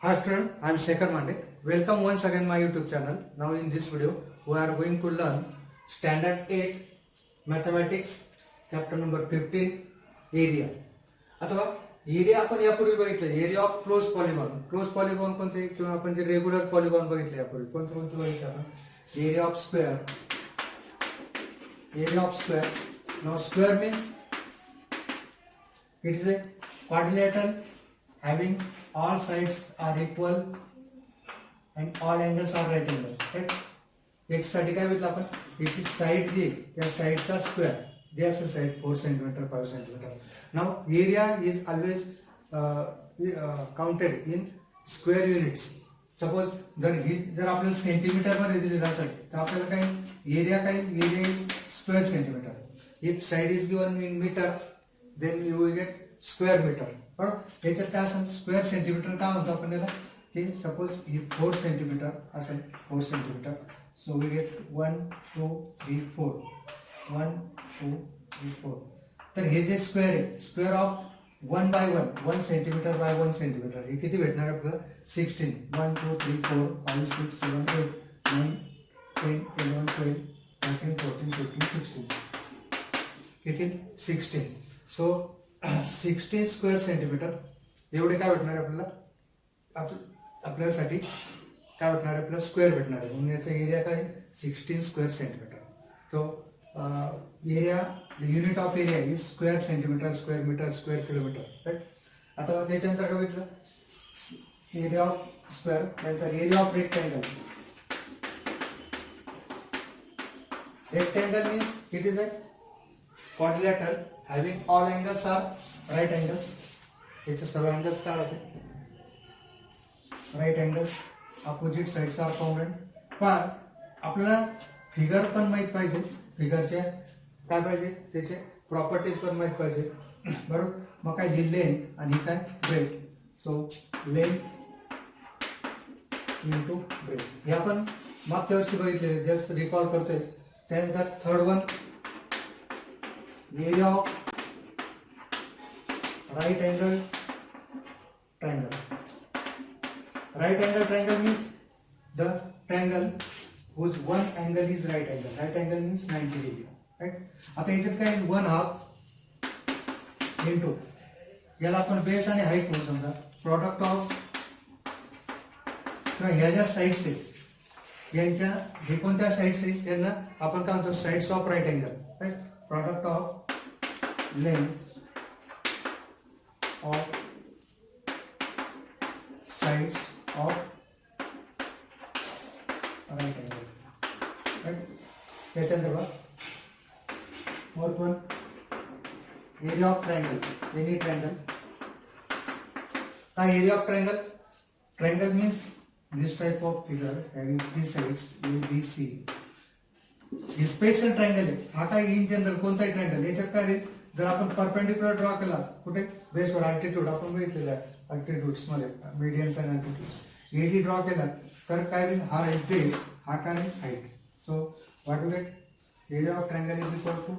Hi student, I am Shekhar Mande. Welcome once again my YouTube channel. Now in this video we are going to learn Standard 8 Mathematics chapter number 15 Area. अथवा area आपण यापूर्वी बघितलं area of close polygon. Close polygon कोणते किंवा आपण जे regular polygon बघितले यापूर्वी कोणते कोणते बघितले आपण area of square. Area of square. Now square means it is A quadrilateral having all sides are equal and all angles are right angle. right? याच्यासाठी काय म्हटलं आपण याची साइड जी त्या साइडचा स्क्वेअर जे असेल side 4 centimetre 5 centimetre. Now area is always counted in square units. Suppose जर आपल्याला सेंटीमीटर मध्ये दिलेलं असेल तर आपल्याला काय area is square centimetre. If side is given in metre then you will get square metre. बरोबर. याच्यात काय असेल स्क्वेअर सेंटीमीटर काय म्हणतो आपण त्याला की सपोज ही 4 सेंटीमीटर असेल 4 सेंटीमीटर. So we get 1 2 3 4 1 2 3 4. तर हे जे स्क्वेअर आहे square of 1 by 1 centimetre by 1 centimetre हे किती भेटणार आपल्याला 16. 1 2 3 4 5 6 7 8 9 10 11 12 13 14 15 16 किती 16. सो 16 स्क्वेअर सेंटीमीटर एवढे काय भेटणार आपल्याला आपल्यासाठी काय भेटणार आपल्याला स्क्वेअर भेटणार आहे. म्हणून याचा एरिया काय 16 स्क्वेअर सेंटीमीटर. तो area unit of area is square centimetre square metre square kilometre. Right. आता त्याच्यानंतर काय भेटलं एरिया ऑफ स्क्वेअर. नंतर area of rectangle. Rectangle means it is a quadrilateral having all angles are right angles. याचे सर्व angles काय होते right angles. opposite sides are congruent. पण आपल्याला फिगर पण माहित पाहिजे. फिगरचे काय पाहिजे त्याचे प्रॉपर्टीज पण माहित पाहिजे. बरोबर. मग काय ही लेंथ आणि काय breadth. So length into breadth हे आपण मागच्या वर्षी बघितले जस्ट रिकॉल करतोय. त्यानंतर third one area of right angle triangle. Right angle triangle means the triangle whose one angle is right angle. Right angle means 90 degree. Right. आता याच्यात काय 1/2 into याला आपण बेस आणि हाईट म्हणू समजा. प्रोडक्ट ऑफ ह्या ज्या साइड्स आहेत यांच्या हे कोणत्या साइड्स आहेत त्यांना आपण काय म्हणतो sides of right angle. Right. Product of length of sides of right angle. right. त्याच्यानंतर बघा fourth one area of triangle. Any triangle. काय area of triangle. Triangle means this type of figure having 3 साइड्स A B C. हे special triangle आहे. हा काय in general कोणताही triangle याच्यात काय जर आपण परपेंडिक्युलर ड्रॉ केला कुठे बेसवर अल्टिट्यूड आपण बघितलेला आहे अल्टिट्यूड्स मध्ये medians and altitudes AD draw केला तर काय हा आहे बेस हा काय height. So what you get area of triangle is equal to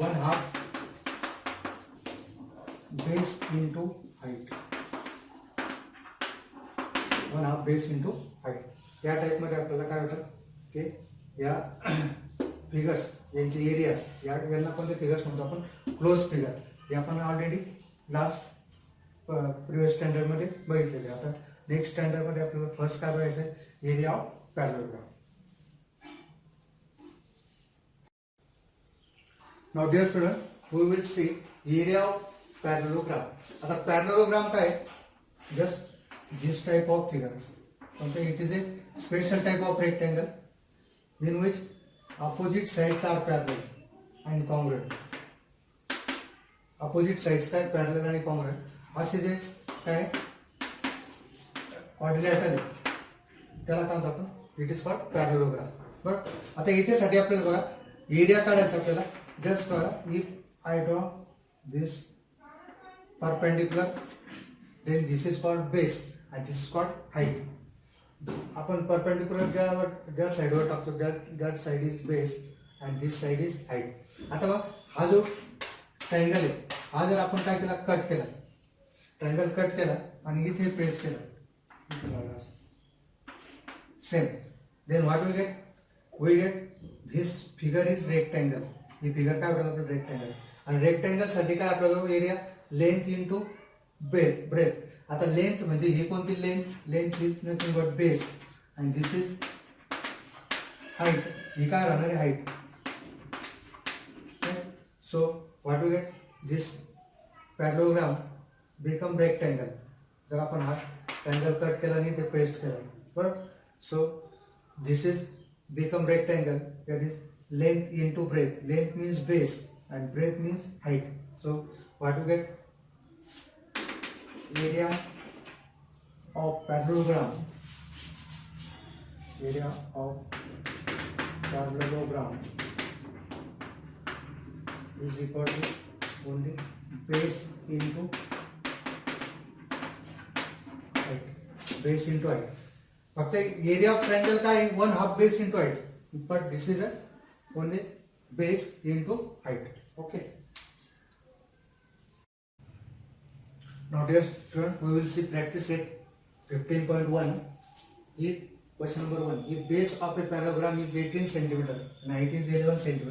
1/2 base into height. 1/2 base into height. या टाइप मध्ये आपल्याला काय होतं की या फिगर्स यांचे एरिया यांना कोणते फिगर्स म्हणतो आपण क्लोज फिगर. हे आपण ऑलरेडी लास्ट प्रिव्हियस स्टँडर्ड मध्ये बघितलेले. आता नेक्स्ट स्टँडर्ड मध्ये आपल्याला फर्स्ट काय बघायचं आहे area of parallelogram. Now dear student we will see area of parallelogram. आता पॅरलोग्राम काय just this type of figure. It is a special type of rectangle in which opposite sides are parallel and congruent. opposite sides काय parallel आणि congruent असे जे काय quadrilateral त्याला काय म्हणतो आपण इट इज कॉल्ड पॅरलोग्राम. बरोबर. आता याच्यासाठी आपल्याला बघा एरिया काढायचा आपल्याला. जस्ट बघा if I draw this perpendicular then this is called base and this is called height. आपण परपेंडिक्युलर ज्या साइडवर टाकतो that side is base and this side is height. आता बघा हा जो ट्रायंगल आहे हा जर आपण काय केला कट केला ट्रायंगल कट केला आणि इथे पेस्ट केला Same. Then what we get? We get this figure is rectangle. ही फिगर काय आपल्याला रेक्टँगल आणि रेक्टँगल साठी काय आपल्याला एरिया लेंथ इंटू ब्रेथ आता लेंथ म्हणजे ही कोणती length is nothing but base आणि दिस इज हाईट ही काय राहणार आहे height so what we get this parallelogram become rectangle जर आपण हा ट्रँगल कट केला आणि ते पेस्ट केला बरोबर so this is become rectangle that is length into breadth length means base and breadth means height so what you get area of parallelogram is equal to only base into height फक्त area of triangle काय 1/2 base into height but this is only base into height okay now dear student we will see practice set 15.1 if question number 1 if base of a parallelogram is 18 cm and height is 11 cm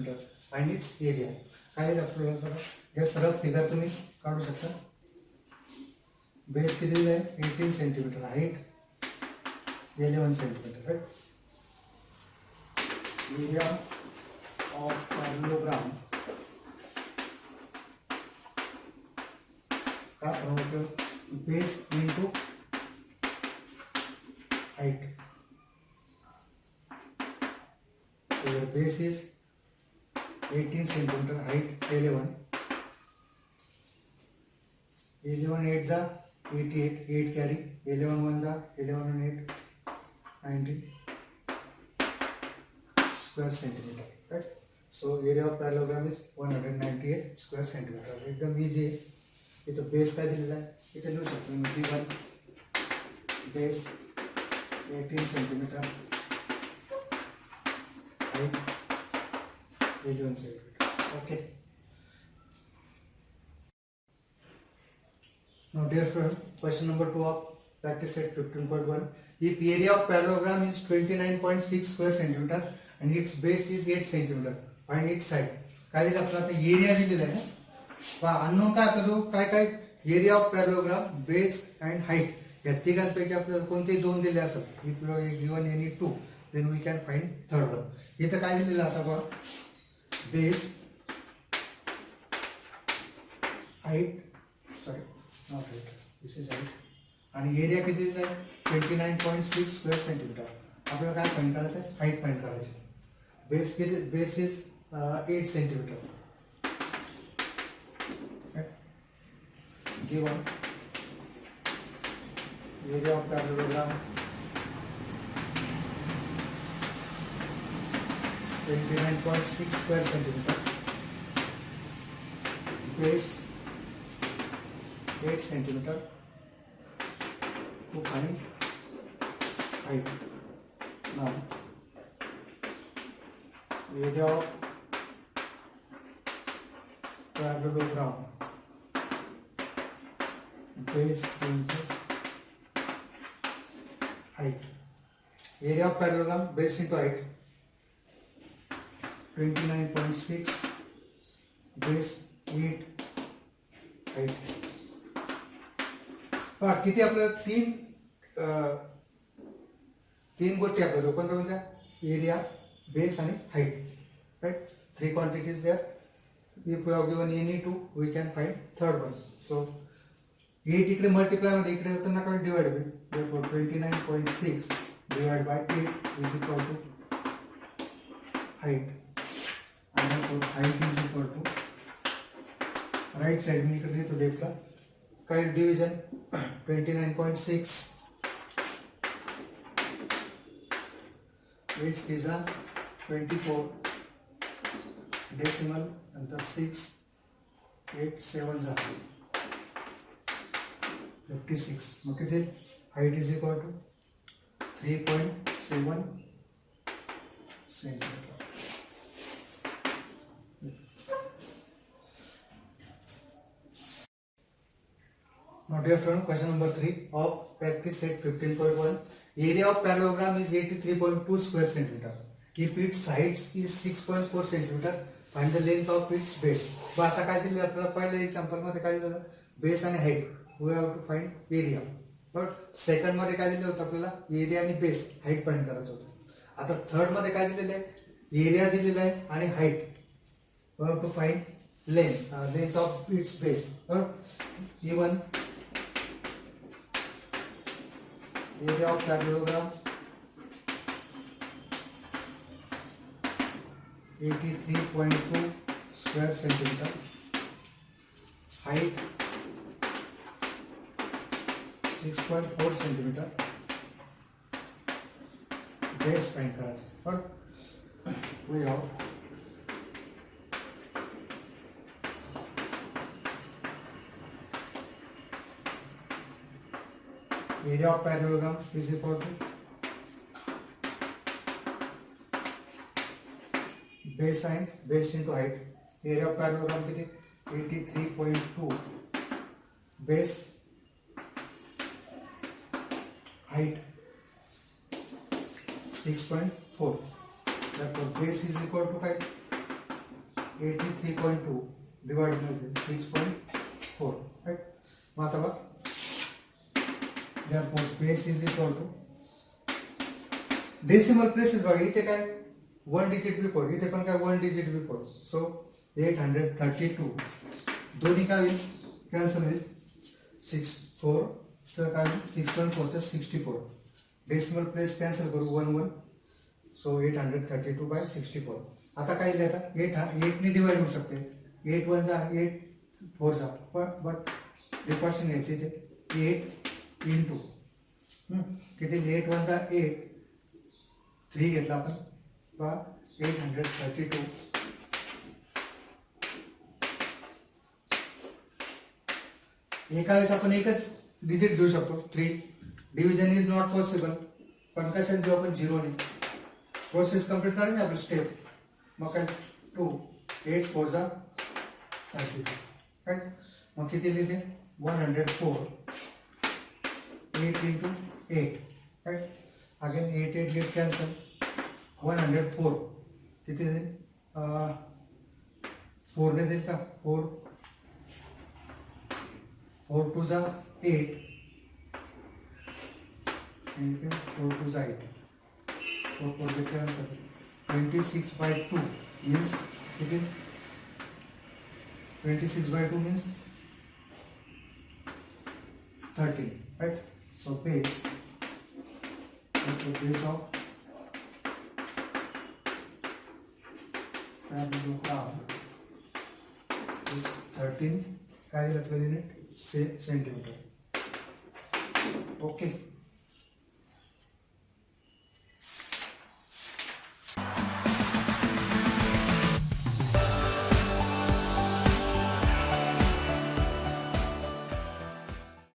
find its area काय आपल्याला बघा हे सरळ figure तुम्ही काढू शकता base किती आहे 18 cm height 11 centimeter, right? Area of parallelogram का base into height. So your base is 18 centimeter, height 11. 11 8 जा 88, 8 carry. 11 1 जा 11 and 8. 90 square centimeter, right? So area of parallelogram is 198 square centimeter. एकदम easy आहे. इथं बेस काय दिलेला आहे इथे लिहू शकतो मी B1 base 18 centimeter height 11 centimeter. Okay. Now dear student, question number 2 of practice set 15.1. If area of parallelogram is 29.6 square centimeter and its base is 8 centimeter, find its side. काय दिलं आपल्याला आता एरिया दिलेला आहे ना अननोन काय आपल्याला काय काय area of parallelogram base and height या तिघांपैकी आपल्याला कोणते दोन दिले असत if you given any two then we can find third one इथं काय दिलेलं आता बघा base height sorry not height this is height आणि एरिया किती दिला आहे 29.6 स्क्वेअर सेंटीमीटर आपल्याला काय फाइंड करायचं आहे हाईट फाइंड करायची बेस किती base is 8 centimetre given area of parallelogram 29.6 square centimetre base 8 centimetre to find height. Now, area of parallelogram base into height. Area of parallelogram base into height 29.6 base 8 height. किती आपल्याला तीन गोष्टी आपल्याला कोणत्या कोणत्या area base आणि height right 3 quantities there if we have given any two we can find third one so 8 इकडे multiply मध्ये इकडे होताना काय डिवाइड होईल therefore 29.6 divided by 8 is equal to height and therefore height is equal to right side में इकडे तो लेफ्टला काय division 29.6 8 is a 24 decimal and the 6 8 7 are 56 okay height is equal to 3.7 centimeter. Now dear student, question number 3 of practice set 15.1. Area of parallelogram is 83.2 square centimeter. If its height is 6.4 centimeter, find the length of its base. मग आता काय दिलं आपल्याला पहिल्या example मध्ये काय दिलं होतं base आणि height. We have to find area. But second मध्ये काय दिलं होतं आपल्याला एरिया आणि बेस हाईट फाइंड करायचं होतं. आता थर्ड मध्ये काय दिलेलं आहे एरिया दिलेला आहे आणि height. We have to find length of its base. बरोबर even area of parallelogram 83.2 square centimeter, height 6.4 centimeter, base find करायचं. पण we have area of parallelogram is equal to base and base into height. Area of parallelogram किती 83.2 base height 6.4. Therefore base is equal to height 83.2 divided by 6.4. Right? मग आता बघ therefore base is equal to decimal places बघा इथे काय 1 digit before इथे पण काय 1 digit before so 832 दोन्ही काय होईल कॅन्सल होईल 6 4 तर काय 6.4 चं 64 डेसिमल प्लेस कॅन्सल करू 1 1 सो 832 by 64. आता काय लिहायचं 8 ने डिवाइड होऊ शकते 8 1 जा 8 4 जा बट प्रिकॉशन घ्यायचे इथे 8 इंटू किती 8 1 जा 8 3 घेतला आपण बा 832 एका वेळेस आपण एकच डिजिट घेऊ शकतो 3. डिव्हिजन इज नॉट पॉसिबल पण कशाने देऊ आपण 0 ने प्रोसेस कंप्लीट करायची आपली स्टेप. मग काय 2 8 4 जा 32 राईट. मग किती लिहिते 104 8 into 8 right again 8 8 get cancel 104 किती देईल 4 ने देईल का 4 4 2 जा 8 into 4 2 जा 8 4 4 get cancel 26 by 2 means किती 26 by 2 means 13 right. So base of parallelogram is 13 unit centimeter. Okay.